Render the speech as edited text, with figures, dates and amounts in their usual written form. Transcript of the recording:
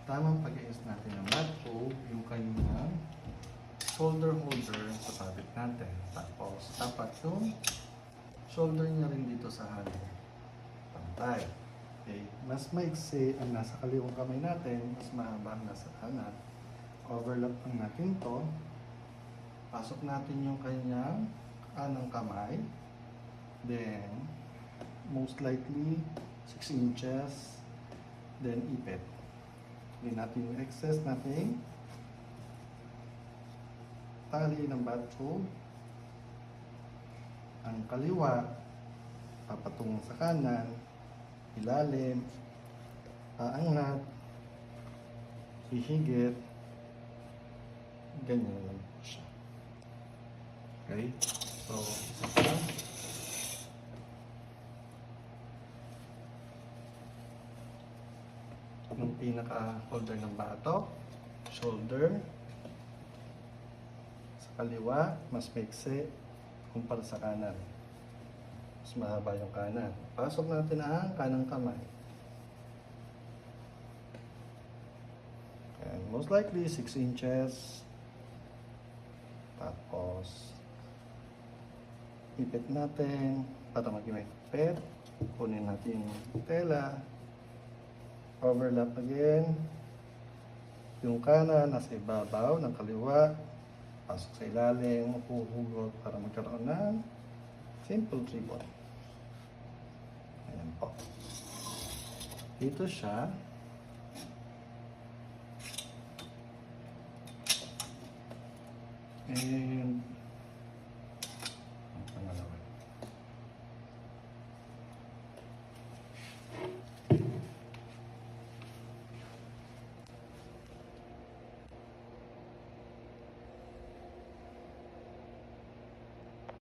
tamang pag-iis natin ng mat probe, yung kanyang shoulder holder sa tabit natin. Tapos, tapat yung shoulder niya rin dito sa halo. Pantay. Okay. Mas maiksi ang nasa kaliwang kamay natin, mas mahaba ang nasa kanan. Overlap lang natin to. Pasok natin yung kanyang kanang kamay. Then, most likely, 6 inches. Then, ipit. Then natin yung excess natin. Tali ng bat probe. Ang kaliwa, papatungo sa kanan. Ilalim. Aangat. Hihigit. Ganyan lang siya. Okay? So, isa pa. Yung pinaka-holder ng bato, shoulder, sa kaliwa, mas maiksi kumpara sa kanan. Mas mahaba yung kanan. Pasok natin ang kanang kamay. And most likely, 6 inches. Tapos, ipit natin para mag-ipit. Kunin natin yung tela. Overlap again. Yung kanan nasa ibabaw ng kaliwa. Pasok sa ilalim, uhugot para magkaroon ng simple ribbon. Ayan po. Dito siya. And